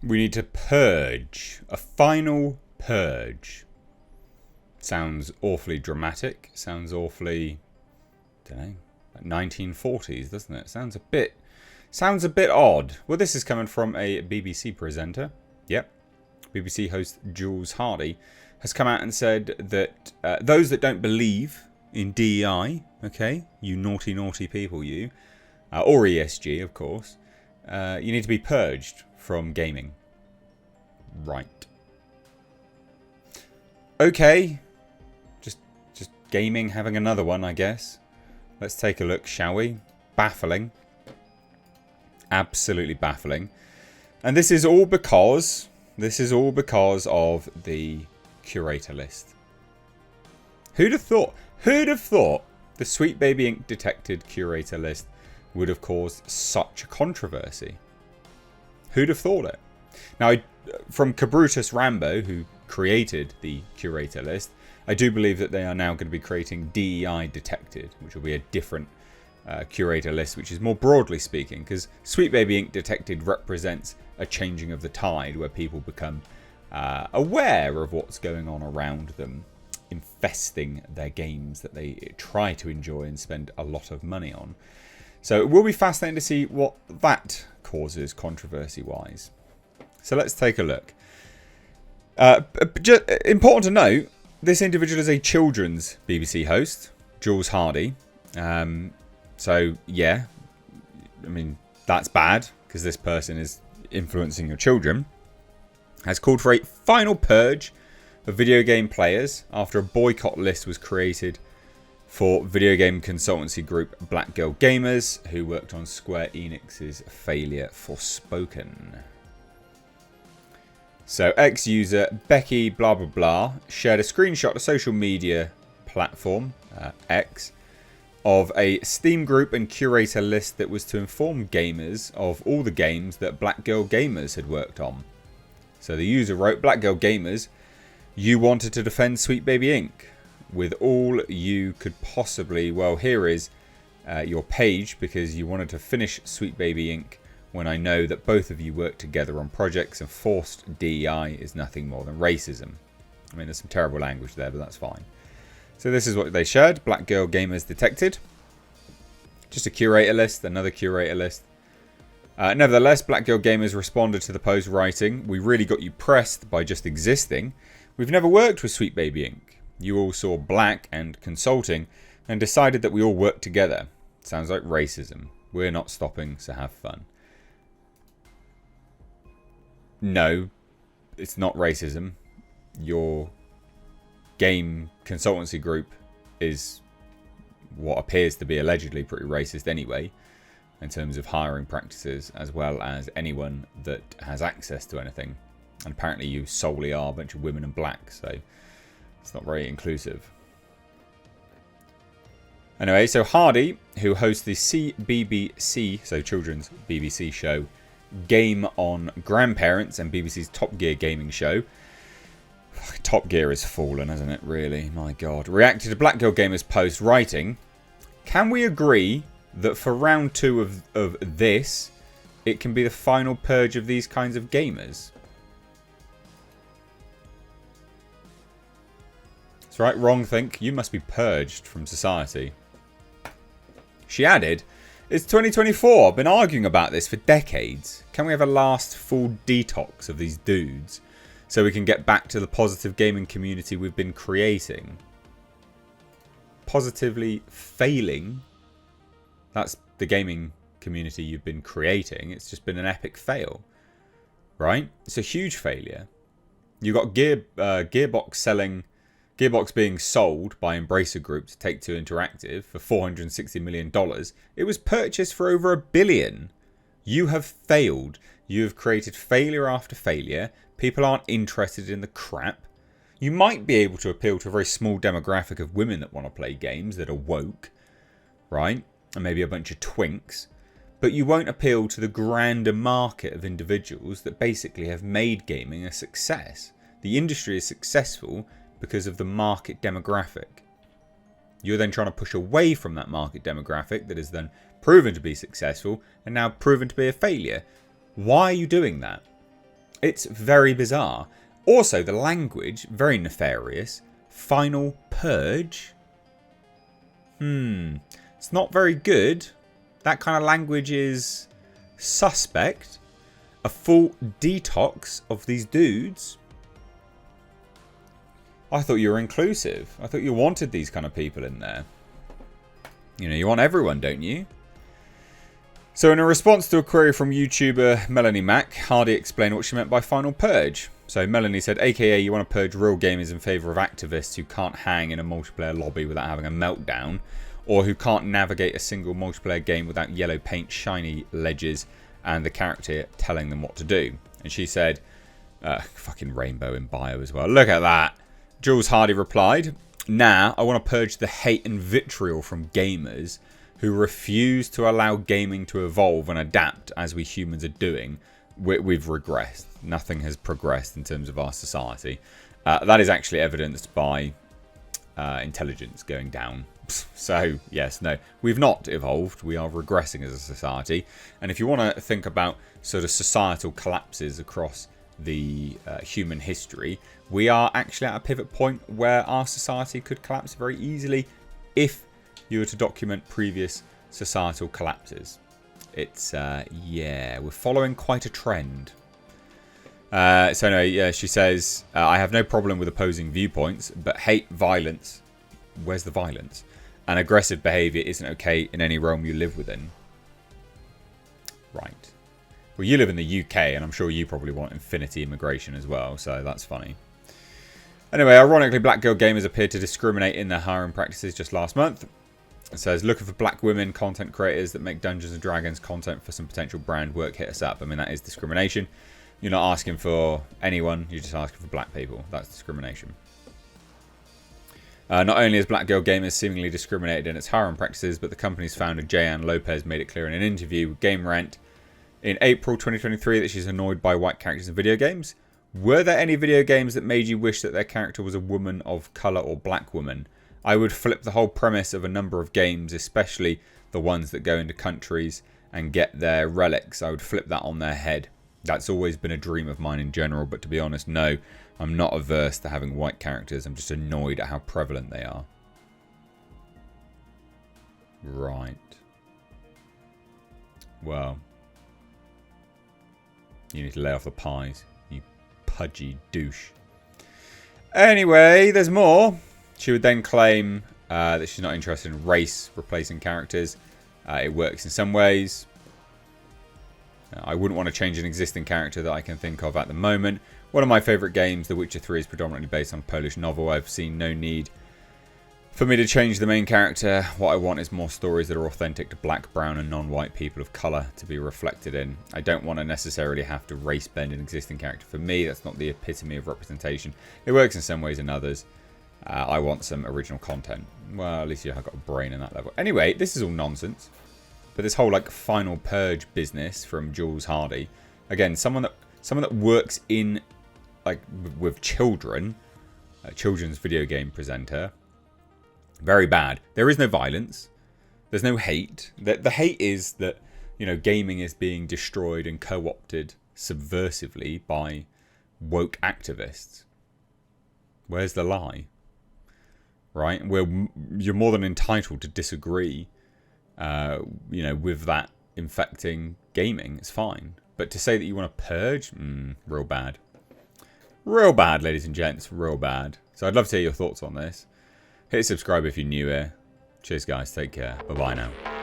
We need to purge. A final purge. Sounds awfully dramatic. Sounds awfully, I don't know, like 1940s, doesn't it? Sounds a bit odd. Well, this is coming from a BBC presenter. Yep. BBC host Jules Hardy has come out and said that those that don't believe in DEI, okay, you naughty, naughty people, you, or ESG, of course, you need to be purged from gaming. Right. Okay. Just gaming, having another one, I guess. Let's take a look, shall we? Baffling. Absolutely baffling. And this is all because of the curator list. Who'd have thought the Sweet Baby Inc. detected curator list would have caused such a controversy? Who'd have thought it? Now, from Cabrutus Rambo, who created the curator list, I do believe that they are now going to be creating DEI detected, which will be a different curator list, which is more broadly speaking, because Sweet Baby Inc. detected represents a changing of the tide where people become aware of what's going on around them, infesting their games that they try to enjoy and spend a lot of money on. So it will be fascinating to see what that causes controversy-wise. So let's take a look. Important to note, this individual is a children's BBC host, Jules Hardy. So, yeah, I mean, that's bad, because this person is influencing your children. Has called for a final purge of video game players after a boycott list was created for video game consultancy group Black Girl Gamers, who worked on Square Enix's failure Forspoken. So, ex-user Becky blah blah blah shared a screenshot of social media platform, X, of a Steam group and curator list that was to inform gamers of all the games that Black Girl Gamers had worked on. So the user wrote, "Black Girl Gamers, you wanted to defend Sweet Baby Inc. with all you could possibly. Well, here is your page because you wanted to finish Sweet Baby Inc. when I know that both of you work together on projects and forced DEI is nothing more than racism." I mean, there's some terrible language there, but that's fine. So this is what they shared. Black Girl Gamers detected. Just a curator list, another curator list. Nevertheless, Black Girl Gamers responded to the post writing, "We really got you pressed by just existing. We've never worked with Sweet Baby Inc. You all saw black and consulting and decided that we all work together. Sounds like racism. We're not stopping, so have fun." No, it's not racism. Your game consultancy group is what appears to be allegedly pretty racist anyway, in terms of hiring practices, as well as anyone that has access to anything. And apparently you solely are a bunch of women and black, so it's not very inclusive. Anyway, so Hardy, who hosts the CBBC, so children's BBC show, Game on Grandparents, and BBC's Top Gear gaming show. Top Gear has fallen, hasn't it, really? My God. Reacted to Black Girl Gamers' post, writing, "Can we agree that for round 2 of this, it can be the final purge of these kinds of gamers?" That's right, wrong think. You must be purged from society. She added, "It's 2024. I've been arguing about this for decades. Can we have a last full detox of these dudes so we can get back to the positive gaming community we've been creating?" Positively failing? That's the gaming community you've been creating. It's just been an epic fail, right? It's a huge failure. You got Gearbox being sold by Embracer Group to Take-Two Interactive for $460 million. It was purchased for over $1 billion. You have failed. You have created failure after failure. People aren't interested in the crap. You might be able to appeal to a very small demographic of women that want to play games that are woke, right? And maybe a bunch of twinks. But you won't appeal to the grander market of individuals that basically have made gaming a success. The industry is successful because of the market demographic. You're then trying to push away from that market demographic that has then proven to be successful and now proven to be a failure. Why are you doing that? It's very bizarre. Also, the language, very nefarious. Final Purge. It's not very good. That kind of language is suspect. A full detox of these dudes. I thought you were inclusive. I thought you wanted these kind of people in there. You know, you want everyone, don't you? So in a response to a query from YouTuber Melanie Mack, Hardy explained what she meant by Final Purge. So Melanie said, aka you want to purge real gamers in favour of activists who can't hang in a multiplayer lobby without having a meltdown, or who can't navigate a single multiplayer game without yellow paint, shiny ledges, and the character telling them what to do. And she said, fucking rainbow in bio as well. Look at that. Jules Hardy replied, nah, I want to purge the hate and vitriol from gamers who refuse to allow gaming to evolve and adapt as we humans are doing. We've regressed. Nothing has progressed in terms of our society. That is actually evidenced by intelligence going down. So, yes, no, we've not evolved. We are regressing as a society. And if you want to think about sort of societal collapses across the human history, we are actually at a pivot point where our society could collapse very easily if you were to document previous societal collapses. It's, yeah, we're following quite a trend. So no, yeah, she says, I have no problem with opposing viewpoints, but hate, violence, where's the violence? And aggressive behaviour isn't okay in any realm you live within. Right. Well, you live in the UK, and I'm sure you probably want infinity immigration as well, so that's funny. Anyway, ironically, black girl gamers appeared to discriminate in their hiring practices just last month. It says, looking for black women content creators that make Dungeons & Dragons content for some potential brand work, hit us up. I mean, that is discrimination. You're not asking for anyone, you're just asking for black people. That's discrimination. Not only has Black Girl Gamers seemingly discriminated in its hiring practices, but the company's founder, Jayan Lopez, made it clear in an interview with Game Rant in April 2023 that she's annoyed by white characters in video games. Were there any video games that made you wish that their character was a woman of colour or black woman? I would flip the whole premise of a number of games, especially the ones that go into countries and get their relics. I would flip that on their head. That's always been a dream of mine in general, but to be honest, no, I'm not averse to having white characters. I'm just annoyed at how prevalent they are. Right. Well, you need to lay off the pies, you pudgy douche. Anyway, there's more. She would then claim that she's not interested in race replacing characters. It works in some ways. I wouldn't want to change an existing character that I can think of at the moment. One of my favourite games, The Witcher 3, is predominantly based on a Polish novel. I've seen no need for me to change the main character. What I want is more stories that are authentic to black, brown and non-white people of colour to be reflected in. I don't want to necessarily have to race bend an existing character. For me, that's not the epitome of representation. It works in some ways and others. I want some original content. Well, at least I've got a brain in that level. Anyway, this is all nonsense. But this whole like Final Purge business from Jules Hardy, again, someone that works in like with children, a children's video game presenter. Very bad. There is no violence. There's no hate. The hate is that, you know, gaming is being destroyed and co-opted subversively by woke activists. Where's the lie? Right? You're more than entitled to disagree, you know, with that infecting gaming. It's fine. But to say that you want to purge, real bad. Real bad, ladies and gents. Real bad. So I'd love to hear your thoughts on this. Hit subscribe if you're new here. Cheers, guys. Take care. Bye-bye now.